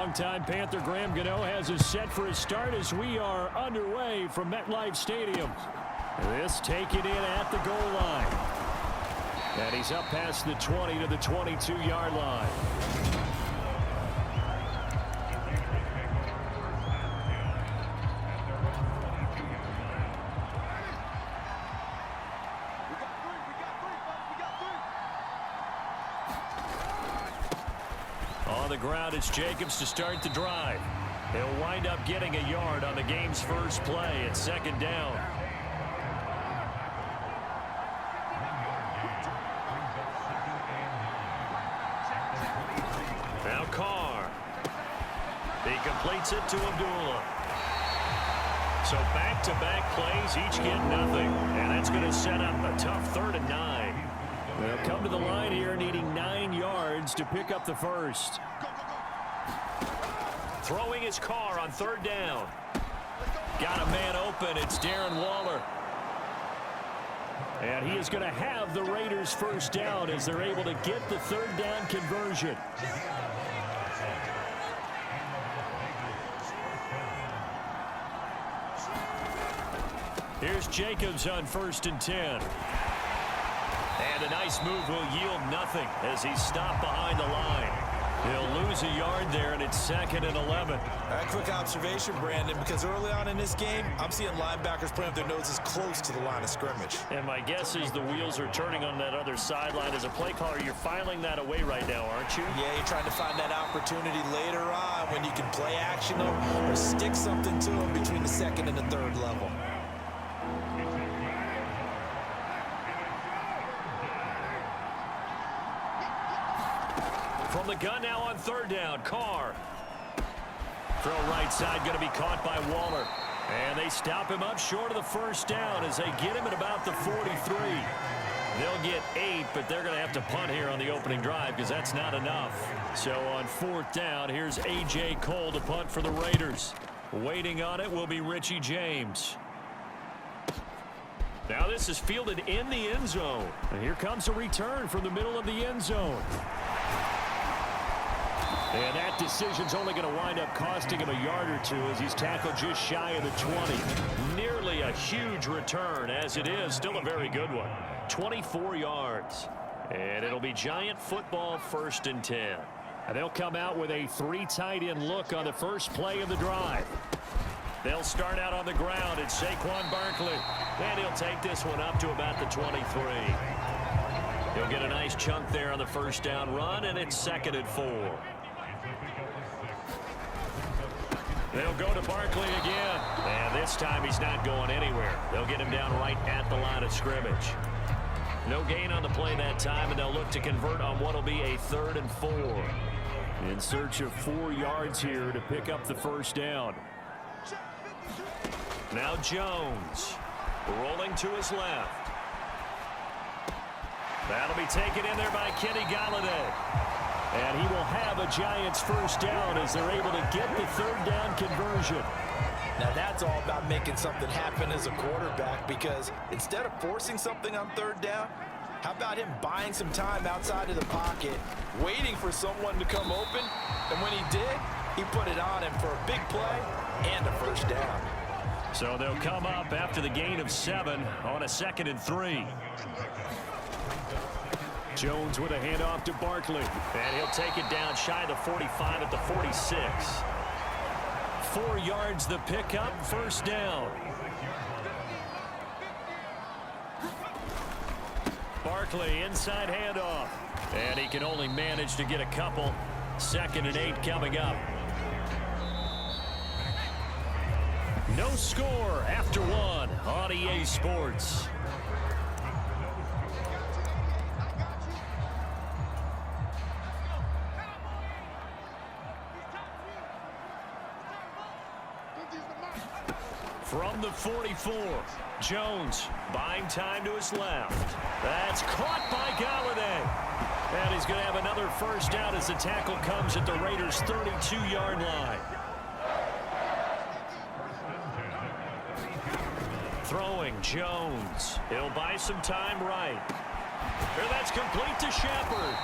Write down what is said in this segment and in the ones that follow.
Longtime Panther Graham Gano has us set for his start as we are underway from MetLife Stadium. This taken in at the goal line. And he's up past the 20 to the 22-yard line. On the ground, it's Jacobs to start the drive. He'll wind up getting a yard on the game's first play at second down. Now Carr. He completes it to Abdullah. So back-to-back plays, each get nothing. And that's going to set up a tough 3rd and 9. They'll come to the line here needing 9 yards to pick up the first. Throwing his Carr on 3rd down. Got a man open. It's Darren Waller. And he is going to have the Raiders first down as they're able to get the 3rd down conversion. Here's Jacobs on 1st and 10. And a nice move will yield nothing as he's stopped behind the line. He'll lose a yard there, and it's 2nd and 11. A quick observation, Brandon, because early on in this game, I'm seeing linebackers putting up their noses close to the line of scrimmage. And my guess is the wheels are turning on that other sideline. As a play caller, you're filing that away right now, aren't you? Yeah, you're trying to find that opportunity later on when you can play action them or stick something to them between the 2nd and the 3rd level. From the gun now on 3rd down, Carr. Throw right side going to be caught by Waller. And they stop him up short of the first down as they get him at about the 43. They'll get 8, but they're going to have to punt here on the opening drive because that's not enough. So on 4th down, here's A.J. Cole to punt for the Raiders. Waiting on it will be Richie James. Now this is fielded in the end zone. And here comes a return from the middle of the end zone. And that decision's only going to wind up costing him a yard or 2 as he's tackled just shy of the 20. Nearly a huge return, as it is still a very good one. 24 yards. And it'll be Giant football 1st and 10. And they'll come out with a 3 tight end look on the first play of the drive. They'll start out on the ground. It's Saquon Barkley. And he'll take this one up to about the 23. He'll get a nice chunk there on the first down run, and it's 2nd and 4. They'll go to Barkley again. And this time he's not going anywhere. They'll get him down right at the line of scrimmage. No gain on the play that time, and they'll look to convert on what will be a 3rd and 4. In search of 4 yards here to pick up the first down. Now Jones rolling to his left. That'll be taken in there by Kenny Golladay. And he will have a Giants first down as they're able to get the 3rd down conversion. Now that's all about making something happen as a quarterback, because instead of forcing something on 3rd down, how about him buying some time outside of the pocket, waiting for someone to come open, and when he did, he put it on him for a big play and a first down. So they'll come up after the gain of 7 on a 2nd and 3. Jones with a handoff to Barkley. And he'll take it down shy of the 45 at the 46. 4 yards the pickup, first down. Barkley inside handoff. And he can only manage to get a couple. 2nd and 8 coming up. No score after 1 on EA Sports. From the 44, Jones buying time to his left. That's caught by Golladay. And he's going to have another first down as the tackle comes at the Raiders' 32-yard line. Throwing Jones. He'll buy some time right. And that's complete to Shepard.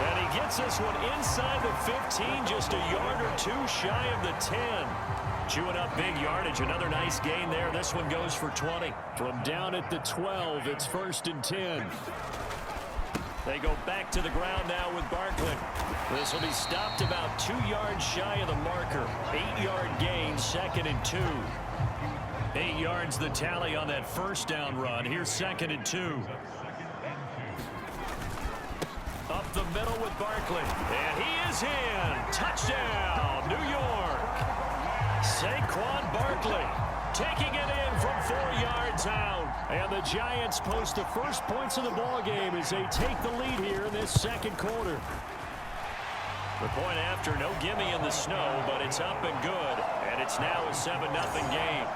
And he gets this one inside the 15, just a yard or two shy of the 10. Chewing up big yardage. Another nice gain there. This one goes for 20. From down at the 12, it's 1st and 10. They go back to the ground now with Barkley. This will be stopped about 2 yards shy of the marker. 8-yard gain, 2nd and 2. 8 yards the tally on that first down run. Here's 2nd and 2. Up the middle with Barkley. And he is in. Touchdown, New York. Saquon Barkley taking it in from 4 yards out. And the Giants post the first points of the ball game as they take the lead here in this second quarter. The point after, no gimme in the snow, but it's up and good. And it's now a 7-0 game.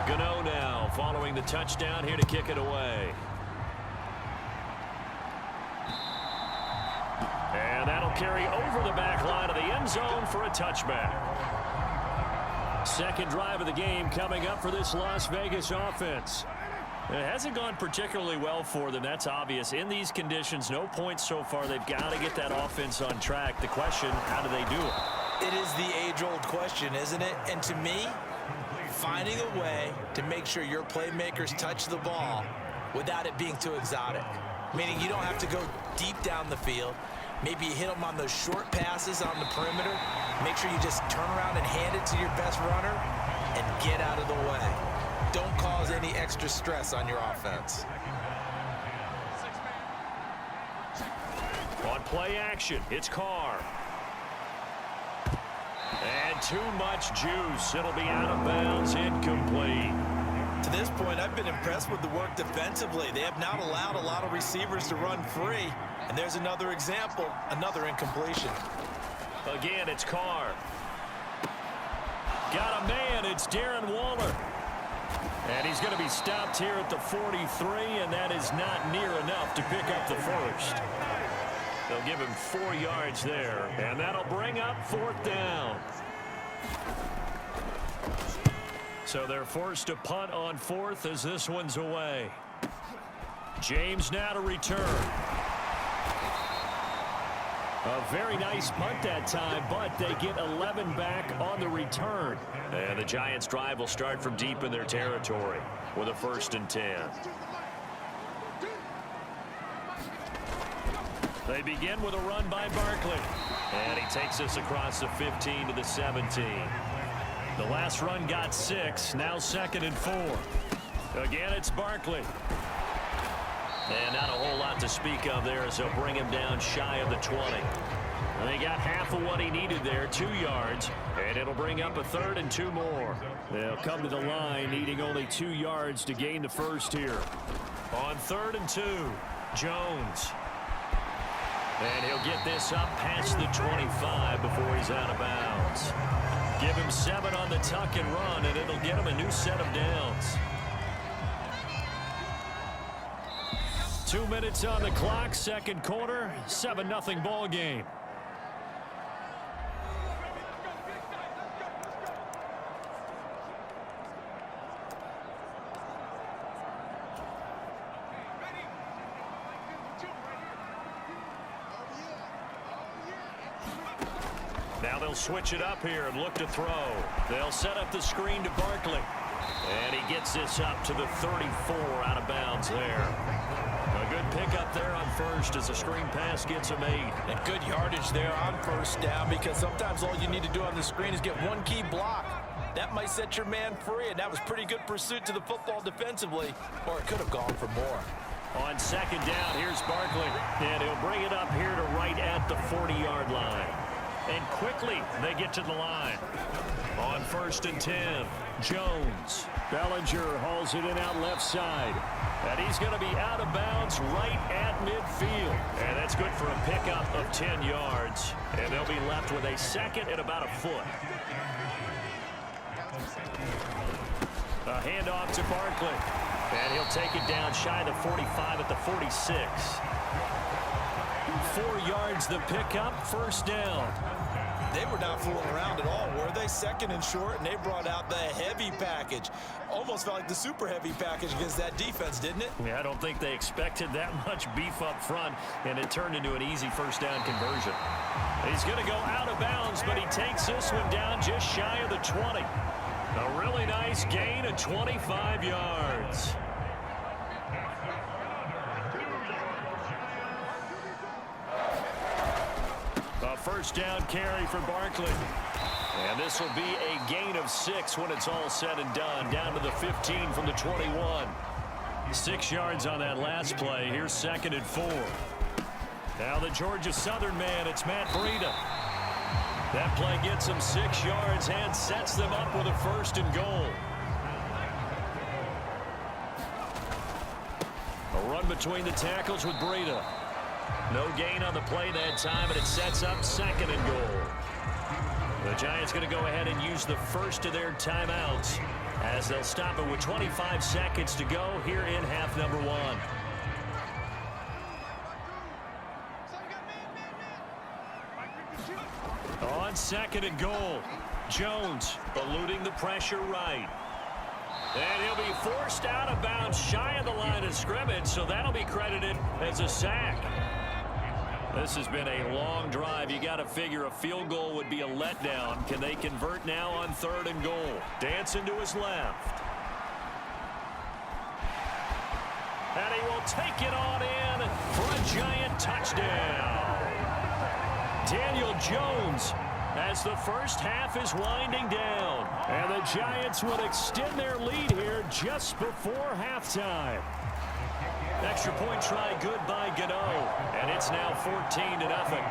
Gano now following the touchdown here to kick it away. And that'll carry over the back line of the end zone for a touchback. Second drive of the game coming up for this Las Vegas offense. It hasn't gone particularly well for them. That's obvious. In these conditions, no points so far. They've got to get that offense on track. The question, how do they do it? It is the age-old question, isn't it? And to me, finding a way to make sure your playmakers touch the ball without it being too exotic. Meaning you don't have to go deep down the field. Maybe you hit them on those short passes on the perimeter. Make sure you just turn around and hand it to your best runner and get out of the way. Don't cause any extra stress on your offense. On play action, it's Carr. And too much juice. It'll be out of bounds, incomplete. To this point, I've been impressed with the work defensively. They have not allowed a lot of receivers to run free. And there's another example, another incompletion. Again, it's Carr. Got a man, it's Darren Waller. And he's going to be stopped here at the 43, and that is not near enough to pick up the first. They'll give him 4 yards there, and that'll bring up 4th down. So they're forced to punt on 4th as this one's away. James now to return. A very nice punt that time, but they get 11 back on the return. And the Giants' drive will start from deep in their territory with a 1st and 10. They begin with a run by Barkley. And he takes us across the 15 to the 17. The last run got 6, now 2nd and 4. Again, it's Barkley. And not a whole lot to speak of there as they'll bring him down shy of the 20. And they got half of what he needed there, 2 yards. And it'll bring up a 3rd and 2 more. They'll come to the line needing only 2 yards to gain the first here. On 3rd and 2, Jones. And he'll get this up past the 25 before he's out of bounds. Give him 7 on the tuck and run, and it'll get him a new set of downs. 2 minutes on the clock, second quarter, 7-0 ball game. Now they'll switch it up here and look to throw. They'll set up the screen to Barkley. And he gets this up to the 34 out of bounds there. A good pickup there on first as the screen pass gets him 8. And good yardage there on 1st down, because sometimes all you need to do on the screen is get one key block. That might set your man free, and that was pretty good pursuit to the football defensively, or it could have gone for more. On 2nd down, here's Barkley. And he'll bring it up here to right at the 40-yard line. And quickly, they get to the line. On 1st and 10, Jones. Bellinger hauls it in out left side. And he's going to be out of bounds right at midfield. And that's good for a pickup of 10 yards. And they'll be left with a 2nd and about a foot. A handoff to Barkley. And he'll take it down shy of the 45 at the 46. 4 yards the pickup, 1st down. They were not fooling around at all, were they? Second and short, and they brought out the heavy package. Almost felt like the super heavy package against that defense, didn't it? Yeah, I don't think they expected that much beef up front, and it turned into an easy first down conversion. He's going to go out of bounds, but he takes this one down just shy of the 20. A really nice gain of 25 yards. A first down carry for Barkley. And this will be a gain of 6 when it's all said and done. Down to the 15 from the 21. 6 yards on that last play. Here's 2nd and 4. Now the Georgia Southern man, it's Matt Breida. That play gets him 6 yards and sets them up with a 1st and goal. A run between the tackles with Breida. No gain on the play that time, and it sets up 2nd and goal. The Giants going to go ahead and use the first of their timeouts as they'll stop it with 25 seconds to go here in half number 1. On 2nd and goal, Jones eluding the pressure right. And he'll be forced out of bounds shy of the line of scrimmage, so that'll be credited as a sack. This has been a long drive. You got to figure a field goal would be a letdown. Can they convert now on 3rd and goal? Dancing to his left. And he will take it on in for a Giant touchdown. Daniel Jones, as the first half is winding down. And the Giants will extend their lead here just before halftime. Extra point try good by Gano. And it's now 14-0.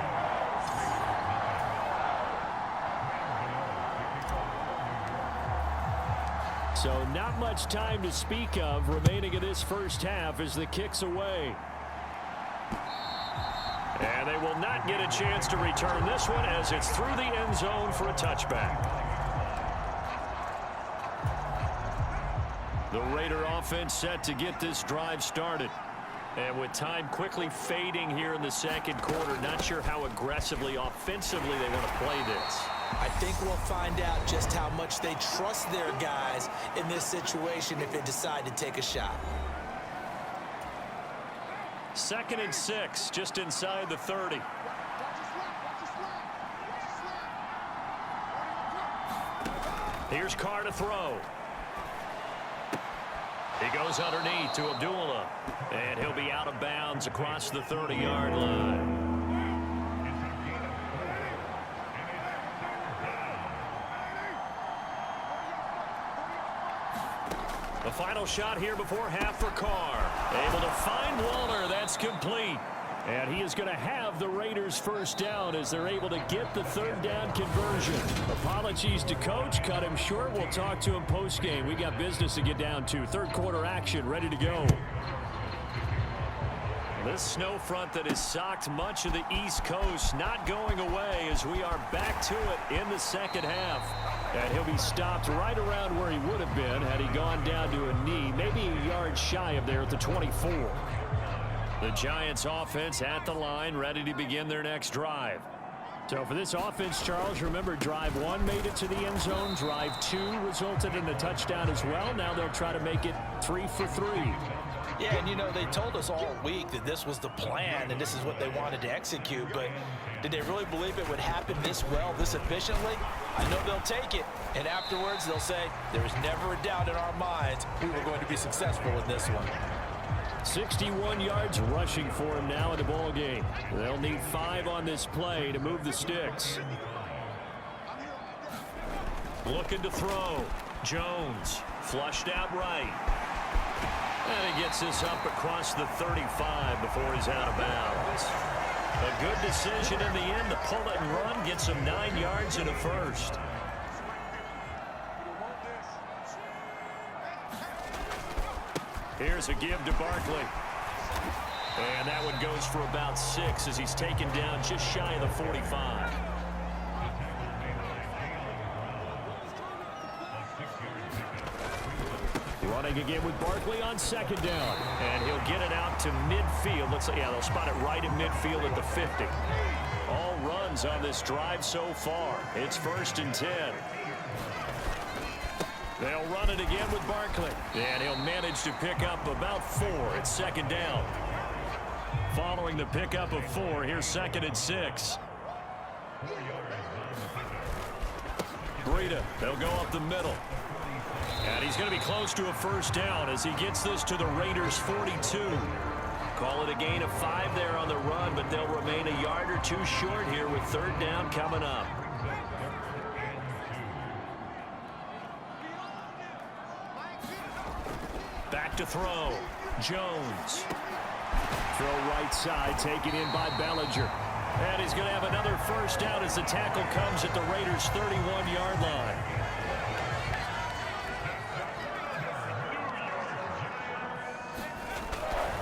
So not much time to speak of remaining in this first half as the kick's away. And they will not get a chance to return this one as it's through the end zone for a touchback. The Raider offense set to get this drive started. And with time quickly fading here in the second quarter, not sure how aggressively, offensively they want to play this. I think we'll find out just how much they trust their guys in this situation if they decide to take a shot. 2nd and 6, just inside the 30. Here's Carr to throw. He goes underneath to Abdullah, and he'll be out of bounds across the 30-yard line. The final shot here before half for Carr. Able to find Waller. That's complete. And he is going to have the Raiders first down as they're able to get the 3rd down conversion. Apologies to coach. Cut him short. We'll talk to him post-game. We got business to get down to. 3rd quarter action ready to go. This snow front that has socked much of the East Coast not going away as we are back to it in the second half. And he'll be stopped right around where he would have been had he gone down to a knee, maybe a yard shy of there at the 24. The Giants offense at the line, ready to begin their next drive. So for this offense, Charles, remember drive 1 made it to the end zone. Drive 2 resulted in a touchdown as well. Now they'll try to make it 3 for 3. Yeah, and you know, they told us all week that this was the plan and this is what they wanted to execute, but did they really believe it would happen this well, this efficiently? I know they'll take it, and afterwards they'll say, there was never a doubt in our minds we were going to be successful in this one. 61 yards rushing for him now in the ball game. They'll need 5 on this play to move the sticks. Looking to throw. Jones flushed out right. And he gets this up across the 35 before he's out of bounds. A good decision in the end to pull it and run. Gets him 9 yards and a first. Here's a give to Barkley. And that one goes for about 6 as he's taken down just shy of the 45. Running again with Barkley on 2nd down. And he'll get it out to midfield. Looks like, yeah, they'll spot it right in midfield at the 50. all runs on this drive so far. It's 1st and 10. They'll run it again with Barkley. And he'll manage to pick up about 4. It's 2nd down. Following the pickup of 4, here's 2nd and 6. Breida, they'll go up the middle. And he's going to be close to a 1st down as he gets this to the Raiders' 42. Call it a gain of 5 there on the run, but they'll remain a yard or 2 short here with 3rd down coming up. Back to throw. Jones. Throw right side, taken in by Bellinger. And he's going to have another 1st down as the tackle comes at the Raiders' 31-yard line.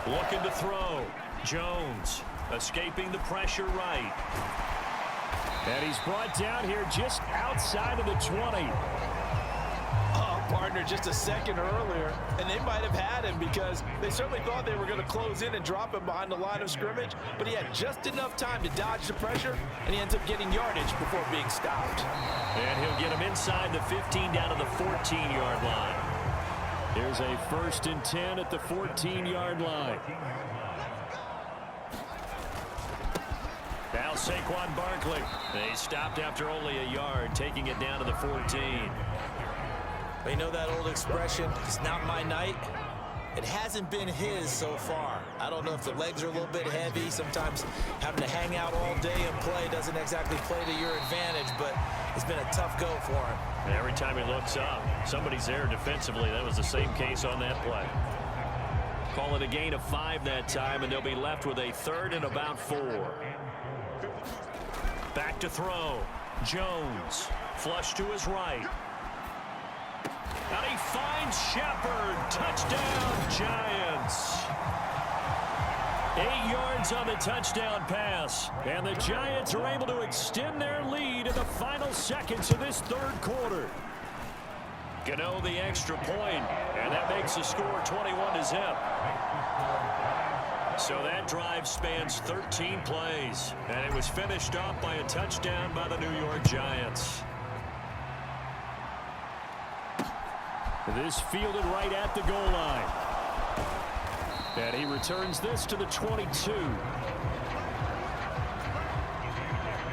Looking to throw. Jones escaping the pressure right. And he's brought down here just outside of the 20. Partner just a second earlier, and they might have had him because they certainly thought they were going to close in and drop him behind the line of scrimmage, but he had just enough time to dodge the pressure, and he ends up getting yardage before being stopped. And he'll get him inside the 15 down to the 14-yard line. Here's a 1st and 10 at the 14-yard line. Now Saquon Barkley. They stopped after only a yard, taking it down to the 14. You know that old expression, it's not my night? It hasn't been his so far. I don't know if the legs are a little bit heavy. Sometimes having to hang out all day and play doesn't exactly play to your advantage, but it's been a tough go for him. And every time he looks up, somebody's there defensively. That was the same case on that play. Call it a gain of 5 that time, and they'll be left with a 3rd and about 4. Back to throw. Jones. Flush to his right. And he finds Shepard. Touchdown, Giants. 8 yards on the touchdown pass. And the Giants are able to extend their lead in the final seconds of this 3rd quarter. Gano the extra point, and that makes the score 21-0. So that drive spans 13 plays, and it was finished off by a touchdown by the New York Giants. This fielded right at the goal line. And he returns this to the 22.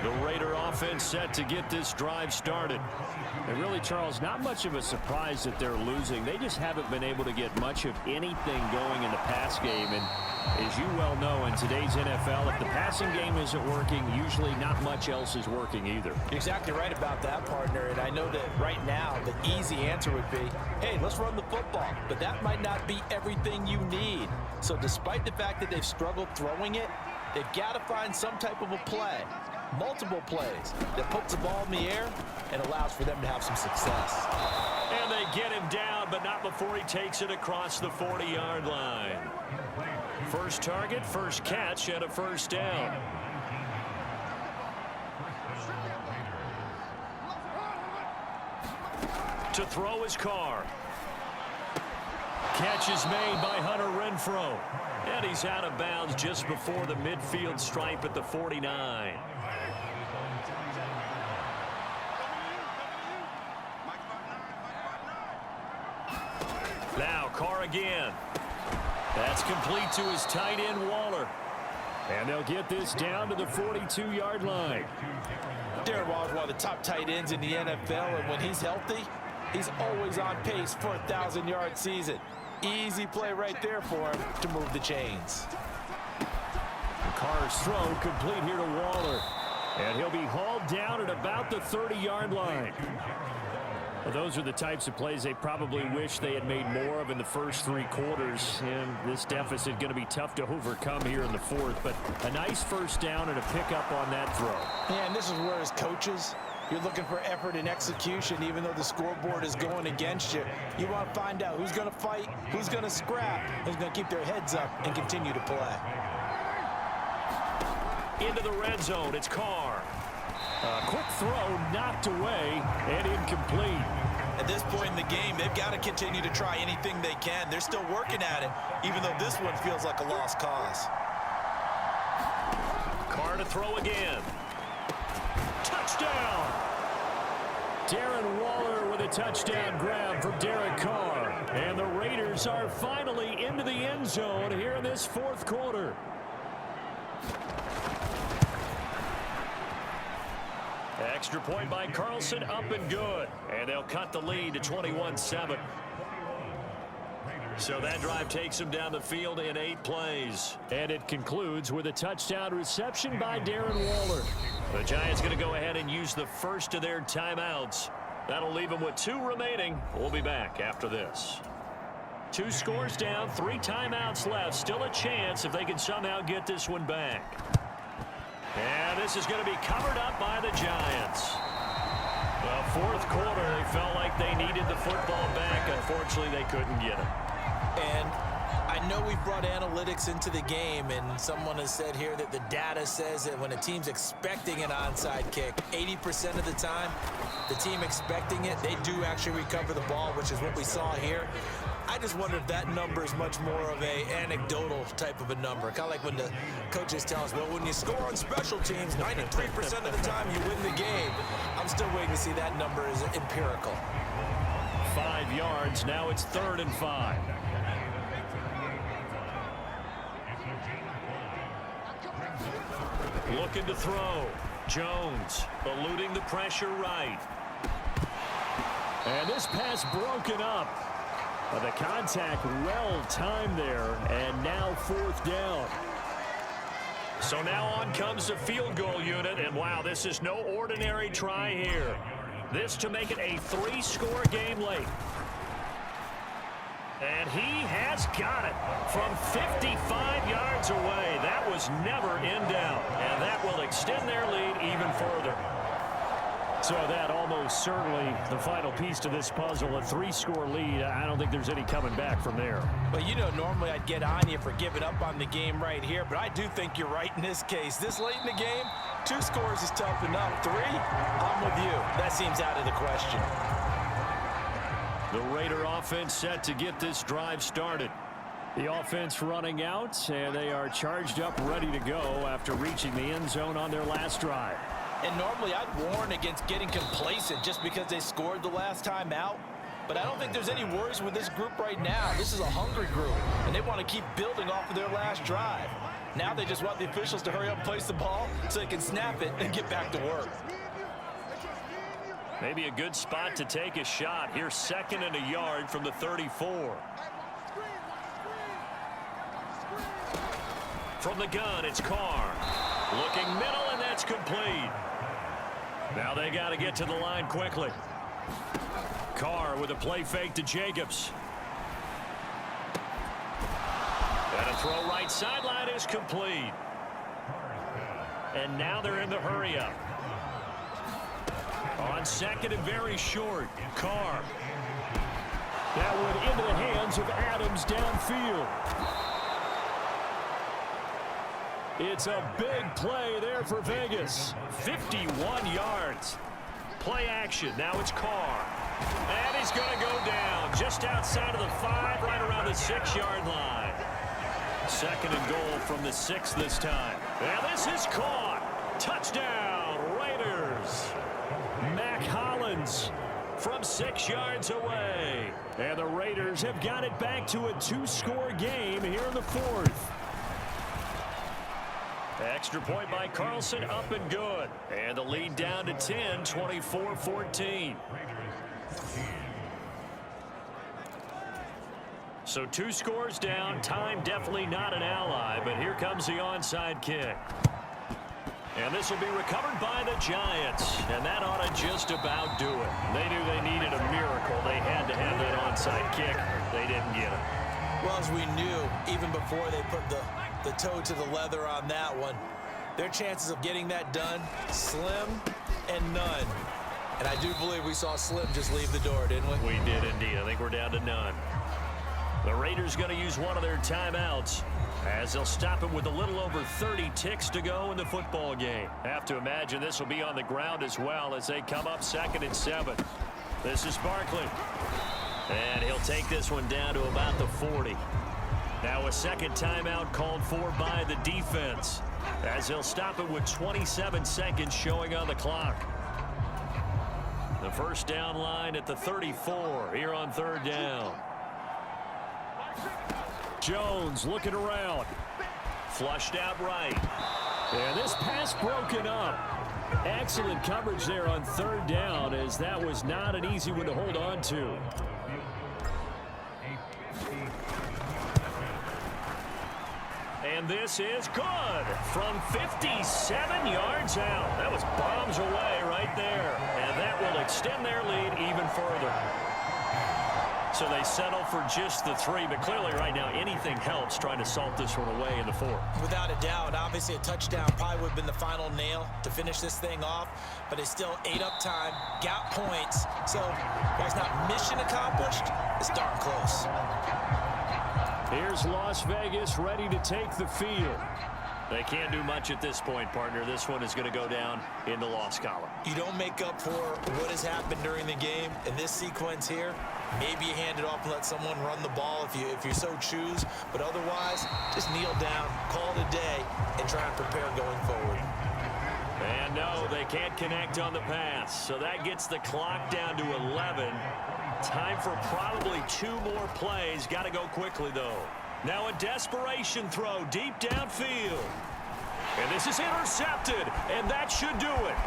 The Raider offense set to get this drive started. And really, Charles, not much of a surprise that they're losing. They just haven't been able to get much of anything going in the pass game. And as you well know, in today's NFL, if the passing game isn't working, usually not much else is working either. You're exactly right about that, partner. And I know that right now the easy answer would be, hey, let's run the football. But that might not be everything you need. So despite the fact that they've struggled throwing it, they've got to find some type of a play, multiple plays, that puts the ball in the air and allows for them to have some success. And they get him down, but not before he takes it across the 40-yard line. First target, first catch, and a 1st down. To throw his Carr. Catch is made by Hunter Renfrow. And he's out of bounds just before the midfield stripe at the 49. Now Carr again. That's complete to his tight end, Waller. And they'll get this down to the 42-yard line. Darren Waller's one of the top tight ends in the NFL, and when he's healthy, he's always on pace for a 1,000-yard season. Easy play right there for him to move the chains. Carr's throw complete here to Waller. And he'll be hauled down at about the 30-yard line. Well, those are the types of plays they probably wish they had made more of in the first 3 quarters. And this deficit going to be tough to overcome here in the 4th. But a nice 1st down and a pickup on that throw. Yeah, and this is where as coaches, you're looking for effort and execution, even though the scoreboard is going against you. You want to find out who's going to fight, who's going to scrap, who's going to keep their heads up and continue to play. Into the red zone, it's Carr. A quick throw knocked away and incomplete. At this point in the game, they've got to continue to try anything they can. They're still working at it, even though this one feels like a lost cause. Carr to throw again. Touchdown! Darren Waller with a touchdown grab from Derek Carr. And the Raiders are finally into the end zone here in this fourth quarter. Extra point by Carlson, up and good. And they'll cut the lead to 21-7. So that drive takes him down the field in 8 plays. And it concludes with a touchdown reception by Darren Waller. The Giants going to go ahead and use the first of their timeouts. That'll leave them with 2 remaining. We'll be back after this. 2 scores down, 3 timeouts left. Still a chance if they can somehow get this one back. And this is going to be covered up by the Giants. The fourth quarter, they felt like they needed the football back. Unfortunately, they couldn't get it. And I know we've brought analytics into the game, and someone has said here that the data says that when a team's expecting an onside kick, 80% of the time, the team expecting it, they do actually recover the ball, which is what we saw here. I just wonder if that number is much more of a anecdotal type of a number. Kind of like when the coaches tell us, well, when you score on special teams, 93% of the time you win the game. I'm still waiting to see that number is empirical. 5 yards. Now it's 3rd and 5. Looking to throw. Jones eluding the pressure right. And this pass broken up. The contact well timed there, and now 4th down. So now on comes the field goal unit, and wow, this is no ordinary try here. This to make it a 3-score game late. And he has got it from 55 yards away. That was never in doubt, and that will extend their lead even further. So that almost certainly the final piece to this puzzle, a 3-score lead. I don't think there's any coming back from there. Well, you know, normally I'd get on you for giving up on the game right here, but I do think you're right in this case. This late in the game, 2 scores is tough enough. 3, I'm with you. That seems out of the question. The Raider offense set to get this drive started. The offense running out, and they are charged up, ready to go after reaching the end zone on their last drive. And normally I'd warn against getting complacent just because they scored the last time out. But I don't think there's any worries with this group right now. This is a hungry group, and they want to keep building off of their last drive. Now they just want the officials to hurry up and place the ball so they can snap it and get back to work. Maybe a good spot to take a shot. Here's 2nd and a yard from the 34. From the gun, it's Carr. Looking middle, and that's complete. Now they got to get to the line quickly. Carr with a play fake to Jacobs. And a throw right sideline is complete. And now they're in the hurry-up. On 2nd and very short, Carr. That went into the hands of Adams downfield. It's a big play there for Vegas. 51 yards. Play action. Now it's Carr. And he's going to go down just outside of the 5, right around the 6-yard line. 2nd and goal from the 6 this time. Now this is caught. Touchdown, Raiders. Mac Hollins from 6 yards away. And the Raiders have got it back to a 2-score game here in the 4th. Extra point by Carlson, up and good. And the lead down to 10, 24-14. So 2 scores down. Time definitely not an ally, but here comes the onside kick. And this will be recovered by the Giants. And that ought to just about do it. They knew they needed a miracle. They had to have that onside kick. They didn't get it. Well, as we knew, even before they put the toe to the leather on that one, their chances of getting that done, slim and none. And I do believe we saw Slim just leave the door, didn't we? We did indeed. I think we're down to none. The Raiders going to use one of their timeouts as they'll stop it with a little over 30 ticks to go in the football game. Have to imagine this will be on the ground as well as they come up 2nd and 7. This is Barkley. And he'll take this one down to about the 40. Now a second timeout called for by the defense. as he'll stop it with 27 seconds showing on the clock. The first down line at the 34 here on third down. Jones looking around. Flushed out right. And this pass broken up. Excellent coverage there on third down, as that was not an easy one to hold on to. And this is good from 57 yards out. That was bombs away right there. And that will extend their lead even further. So they settle for just the 3, but clearly right now anything helps trying to salt this one away in the 4. Without a doubt, obviously a touchdown probably would have been the final nail to finish this thing off, but it's still ate up time, got points, so while it's not mission accomplished, it's darn close. Here's Las Vegas ready to take the field. They can't do much at this point, partner. This one is going to go down in the loss column. You don't make up for what has happened during the game in this sequence here. Maybe you hand it off and let someone run the ball if you so choose. But otherwise, just kneel down, call it a day, and try and prepare going forward. And no, they can't connect on the pass. So that gets the clock down to 11. Time for probably 2 more plays. Got to go quickly, though. Now a desperation throw deep downfield. And this is intercepted, and that should do it.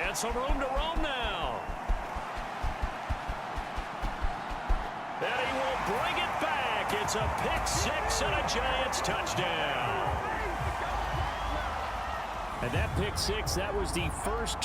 And some room to roam now. And he will bring it back. It's a pick-6 and a Giants touchdown. And that pick-6, that was the first